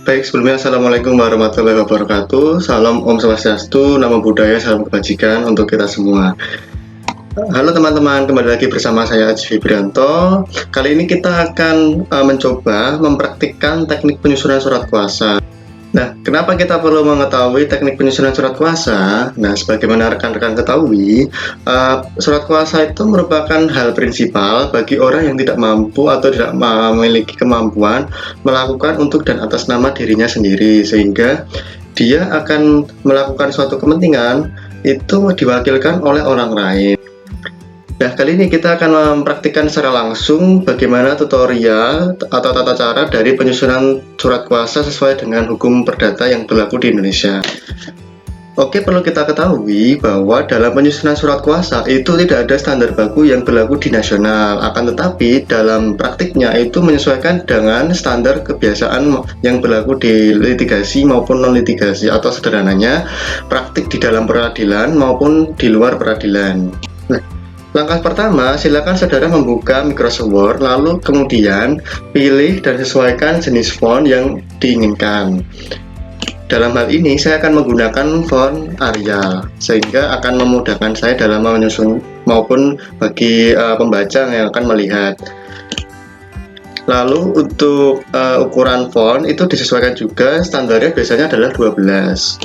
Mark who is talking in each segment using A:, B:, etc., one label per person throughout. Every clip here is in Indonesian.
A: Baik, sebelumnya Assalamualaikum warahmatullahi wabarakatuh. Salam Om Swastiastu, Namo Buddhaya, salam kebajikan untuk kita semua. Halo teman-teman, kembali lagi bersama saya Aji Fibrianto. Kali ini kita akan mencoba mempraktikkan teknik penyusunan surat kuasa. Nah, kenapa kita perlu mengetahui teknik penyusunan surat kuasa? Nah, sebagaimana rekan-rekan ketahui, surat kuasa itu merupakan hal prinsipal bagi orang yang tidak mampu atau tidak memiliki kemampuan melakukan untuk dan atas nama dirinya sendiri, sehingga dia akan melakukan suatu kepentingan itu diwakilkan oleh orang lain. Nah, kali ini kita akan mempraktikkan secara langsung bagaimana tutorial atau tata cara dari penyusunan surat kuasa sesuai dengan hukum perdata yang berlaku di Indonesia. Oke, perlu kita ketahui bahwa dalam penyusunan surat kuasa itu tidak ada standar baku yang berlaku di nasional, akan tetapi dalam praktiknya itu menyesuaikan dengan standar kebiasaan yang berlaku di litigasi maupun non-litigasi, atau sederhananya praktik di dalam peradilan maupun di luar peradilan. Langkah pertama, silakan saudara membuka Microsoft Word, lalu kemudian pilih dan sesuaikan jenis font yang diinginkan. Dalam hal ini, saya akan menggunakan font Arial, sehingga akan memudahkan saya dalam menyusun maupun bagi pembaca yang akan melihat. Lalu untuk ukuran font itu disesuaikan juga, standarnya biasanya adalah 12.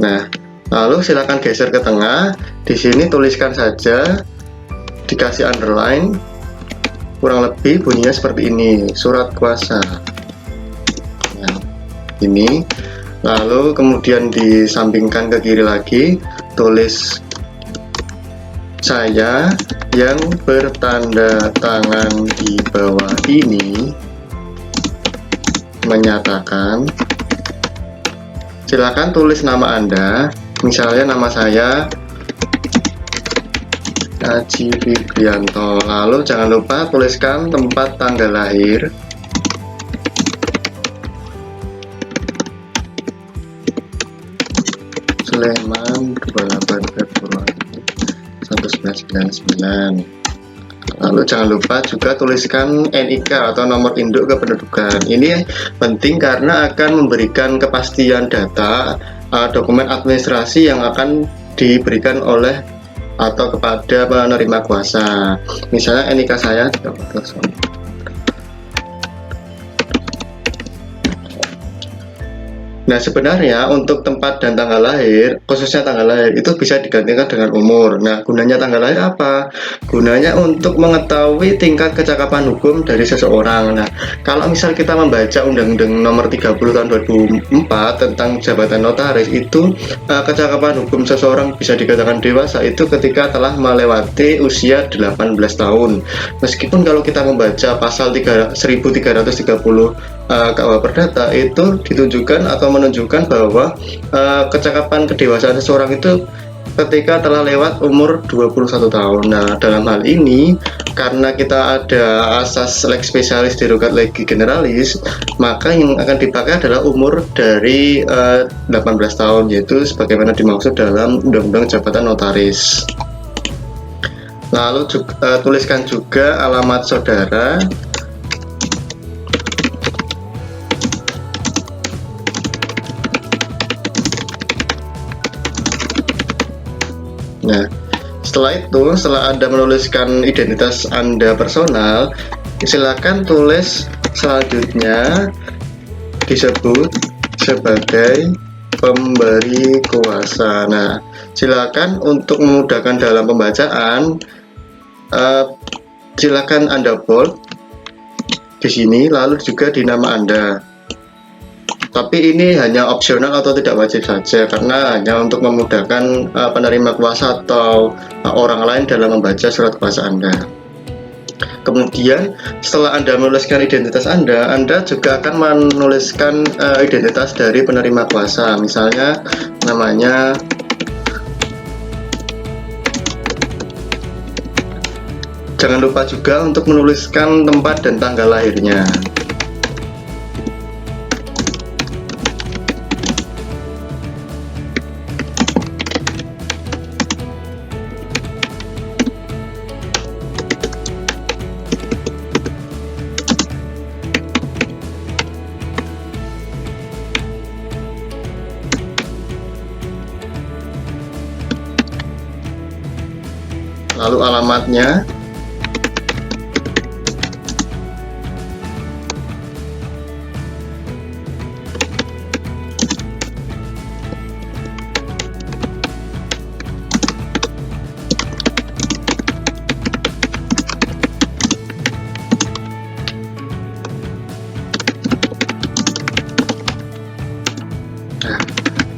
A: Nah, lalu silakan geser ke tengah. Di sini tuliskan saja, dikasih underline, kurang lebih bunyinya seperti ini, surat kuasa. Nah, ini, lalu kemudian disampingkan ke kiri lagi, tulis saya yang bertanda tangan di bawah ini menyatakan. Silakan tulis nama Anda, misalnya nama saya Aji Fibrianto. Lalu jangan lupa tuliskan tempat tanggal lahir, Sleman 28 Februari 1999. Lalu jangan lupa juga tuliskan NIK atau nomor induk kependudukan. Ini penting karena akan memberikan kepastian data dokumen administrasi yang akan diberikan oleh atau kepada penerima kuasa. Misalnya NIK saya. Nah, sebenarnya untuk tempat dan tanggal lahir, khususnya tanggal lahir, itu bisa digantikan dengan umur. Nah, gunanya tanggal lahir apa? Gunanya untuk mengetahui tingkat kecakapan hukum dari seseorang. Nah, kalau misal kita membaca Undang-Undang Nomor 30 Tahun 2004 tentang jabatan notaris, itu kecakapan hukum seseorang bisa dikatakan dewasa itu ketika telah melewati usia 18 tahun. Meskipun kalau kita membaca pasal 1330 KUH Perdata itu ditunjukkan atau menunjukkan bahwa kecakapan kedewasaan seseorang itu ketika telah lewat umur 21 tahun. Nah, dalam hal ini karena kita ada asas lex specialis derogat legi generalis, maka yang akan dipakai adalah umur dari 18 tahun, yaitu sebagaimana dimaksud dalam Undang-Undang Jabatan Notaris. Lalu tuliskan juga alamat saudara. Nah, setelah Anda menuliskan identitas Anda personal, silakan tulis selanjutnya disebut sebagai pemberi kuasa. Nah, silakan untuk memudahkan dalam pembacaan, silakan Anda bold di sini, lalu juga di nama Anda. Tapi ini hanya opsional atau tidak wajib saja, karena hanya untuk memudahkan penerima kuasa atau orang lain dalam membaca surat kuasa Anda. Kemudian setelah Anda menuliskan identitas Anda juga akan menuliskan identitas dari penerima kuasa. Misalnya namanya, jangan lupa juga untuk menuliskan tempat dan tanggal lahirnya. lalu alamatnya,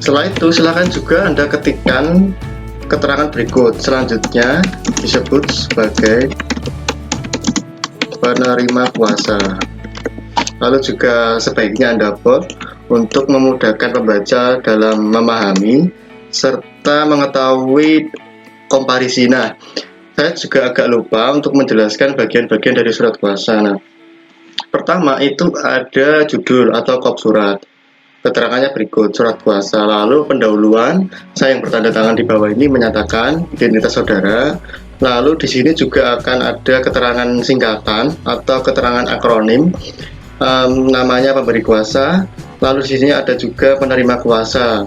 A: setelah itu silakan juga Anda ketikkan keterangan berikut. Selanjutnya disebut sebagai penerima kuasa. Lalu juga sebaiknya Anda bold untuk memudahkan pembaca dalam memahami serta mengetahui komparisi. Nah, saya juga agak lupa untuk menjelaskan bagian-bagian dari surat kuasa. Nah, pertama itu ada judul atau kop surat. Keterangannya berikut: surat kuasa. Lalu pendahuluan, saya yang bertanda tangan di bawah ini menyatakan identitas saudara. Lalu di sini juga akan ada keterangan singkatan atau keterangan akronim, namanya pemberi kuasa. Lalu di sini ada juga penerima kuasa.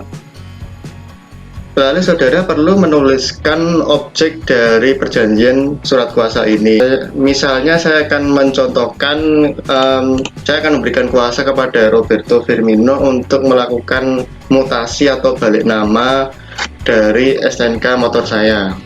A: Lalu saudara perlu menuliskan objek dari perjanjian surat kuasa ini. Misalnya saya akan mencontohkan, saya akan memberikan kuasa kepada Roberto Firmino untuk melakukan mutasi atau balik nama dari STNK motor saya.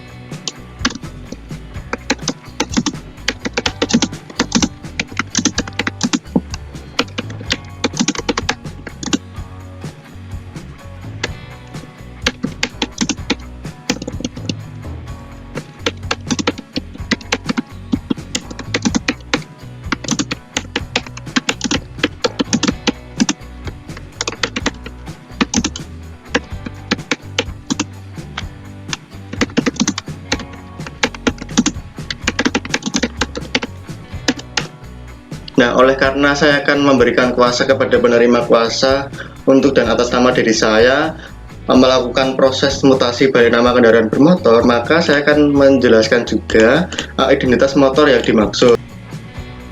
A: Nah, oleh karena saya akan memberikan kuasa kepada penerima kuasa untuk dan atas nama diri saya melakukan proses mutasi balik nama kendaraan bermotor, maka saya akan menjelaskan juga identitas motor yang dimaksud.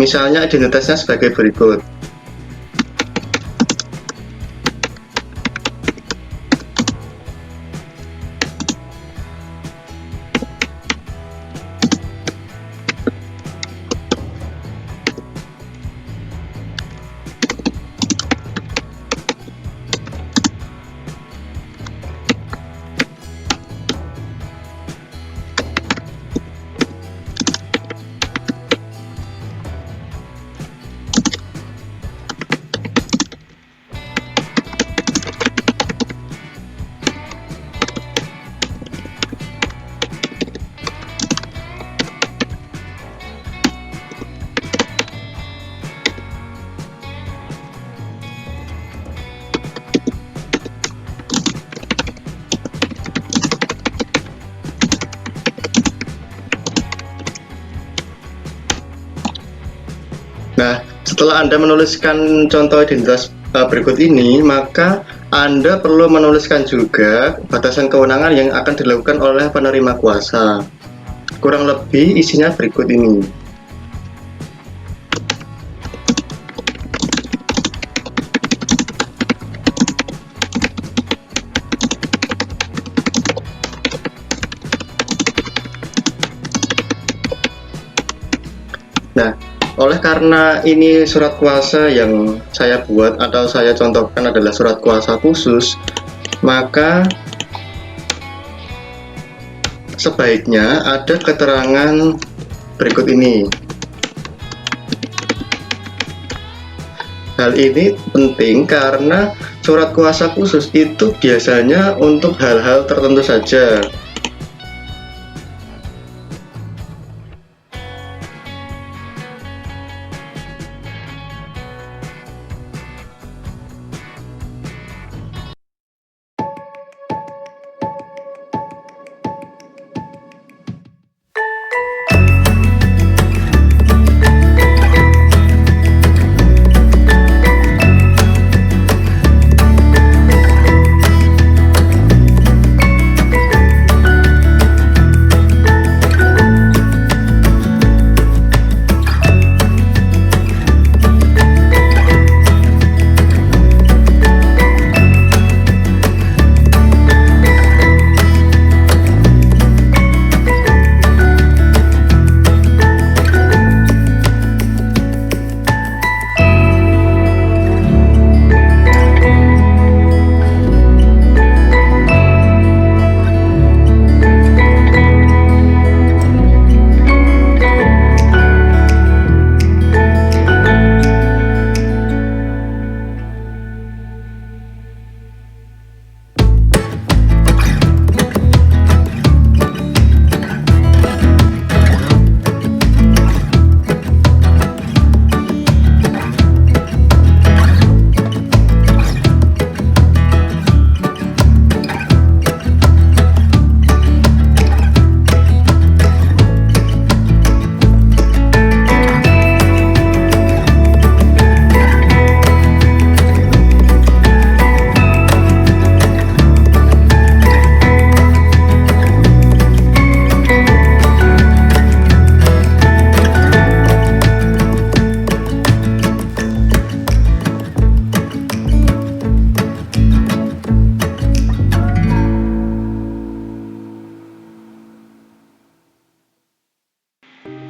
A: Misalnya identitasnya sebagai berikut. Nah, setelah Anda menuliskan contoh identitas berikut ini, maka Anda perlu menuliskan juga batasan kewenangan yang akan dilakukan oleh penerima kuasa. Kurang lebih isinya berikut ini. Nah, oleh karena ini surat kuasa yang saya buat atau saya contohkan adalah surat kuasa khusus, maka sebaiknya ada keterangan berikut ini. Hal ini penting karena surat kuasa khusus itu biasanya untuk hal-hal tertentu saja.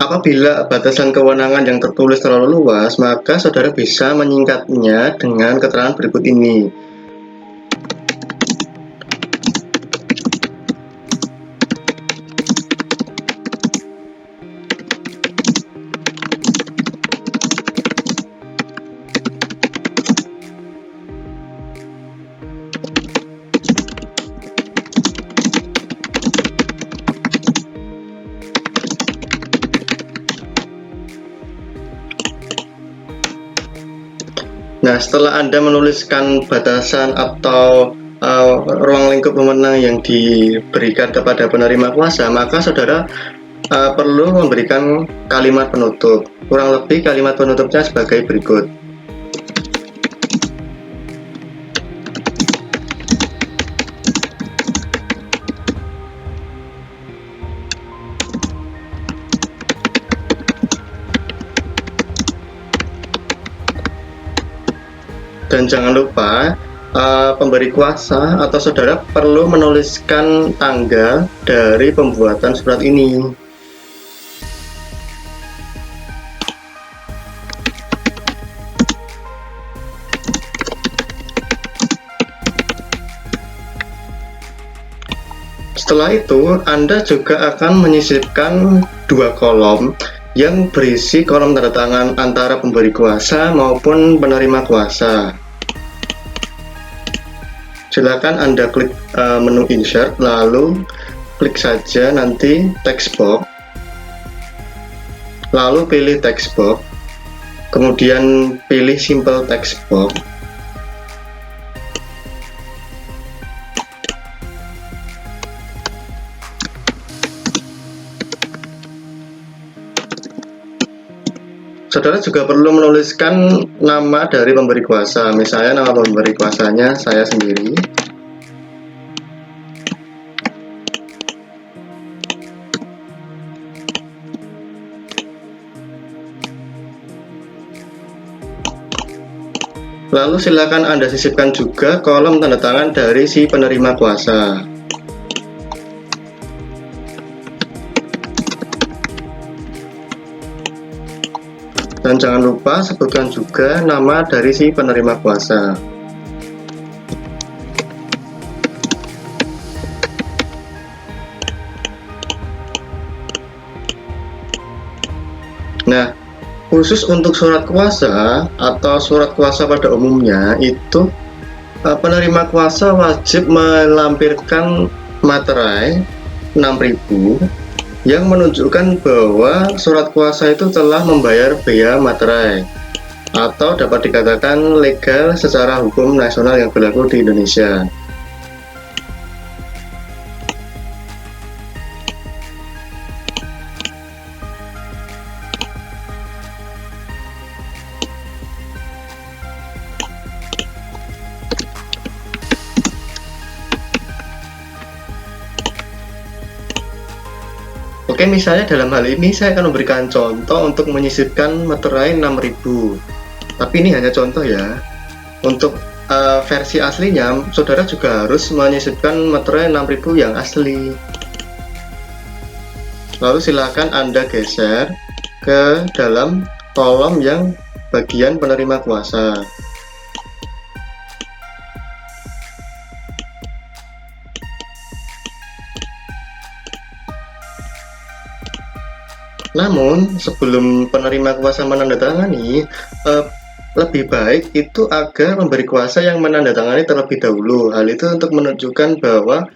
A: Apabila batasan kewenangan yang tertulis terlalu luas, maka saudara bisa menyingkatnya dengan keterangan berikut ini. Nah, setelah Anda menuliskan batasan atau ruang lingkup wewenang yang diberikan kepada penerima kuasa, maka saudara perlu memberikan kalimat penutup. Kurang lebih kalimat penutupnya sebagai berikut. Dan jangan lupa pemberi kuasa atau saudara perlu menuliskan tanggal dari pembuatan surat ini. Setelah itu, Anda juga akan menyisipkan dua kolom yang berisi kolom tanda tangan antara pemberi kuasa maupun penerima kuasa. Silakan Anda klik menu insert, lalu klik saja nanti text box, lalu pilih text box, kemudian pilih simple text box. Saudara juga perlu menuliskan nama dari pemberi kuasa. Misalnya nama pemberi kuasanya saya sendiri. Lalu silakan Anda sisipkan juga kolom tanda tangan dari si penerima kuasa. Dan jangan lupa sebutkan juga nama dari si penerima kuasa. Nah, khusus untuk surat kuasa atau surat kuasa pada umumnya itu penerima kuasa wajib melampirkan materai 6.000 yang menunjukkan bahwa surat kuasa itu telah membayar biaya materai atau dapat dikatakan legal secara hukum nasional yang berlaku di Indonesia. Oke, misalnya dalam hal ini saya akan memberikan contoh untuk menyisipkan materai 6.000. Tapi ini hanya contoh ya. Untuk versi aslinya, saudara juga harus menyisipkan materai 6.000 yang asli. Lalu silakan Anda geser ke dalam kolom yang bagian penerima kuasa. Namun sebelum penerima kuasa menandatangani, lebih baik itu agar pemberi kuasa yang menandatangani terlebih dahulu. Hal itu untuk menunjukkan bahwa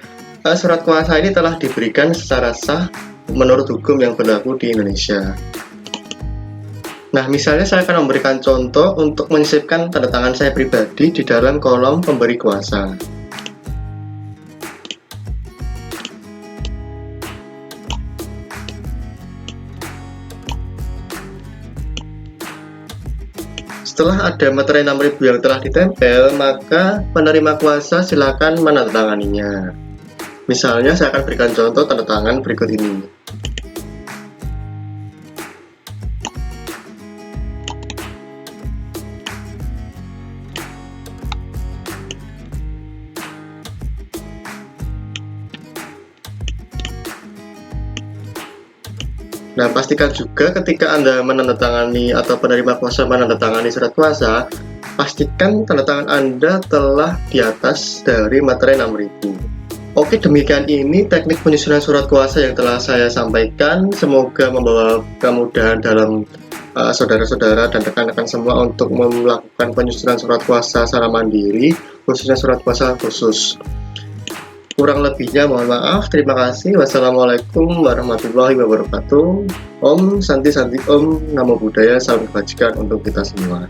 A: surat kuasa ini telah diberikan secara sah menurut hukum yang berlaku di Indonesia. Nah, misalnya saya akan memberikan contoh untuk menyisipkan tanda tangan saya pribadi di dalam kolom pemberi kuasa. Setelah ada materai 6.000 yang telah ditempel, maka penerima kuasa silakan menandatanganinya. Misalnya saya akan berikan contoh tanda tangan berikut ini. Nah, pastikan juga ketika Anda menandatangani atau penerima kuasa menandatangani surat kuasa, pastikan tanda tangan Anda telah di atas dari materai 6000. Oke, demikian ini teknik penyusunan surat kuasa yang telah saya sampaikan. Semoga membawa kemudahan dalam saudara-saudara dan rekan-rekan semua untuk melakukan penyusunan surat kuasa secara mandiri, khususnya surat kuasa khusus. Kurang lebihnya mohon maaf. Terima kasih. Wassalamualaikum warahmatullahi wabarakatuh. Om Santi Santi Om, Namo Buddhaya, salam kebajikan untuk kita semua.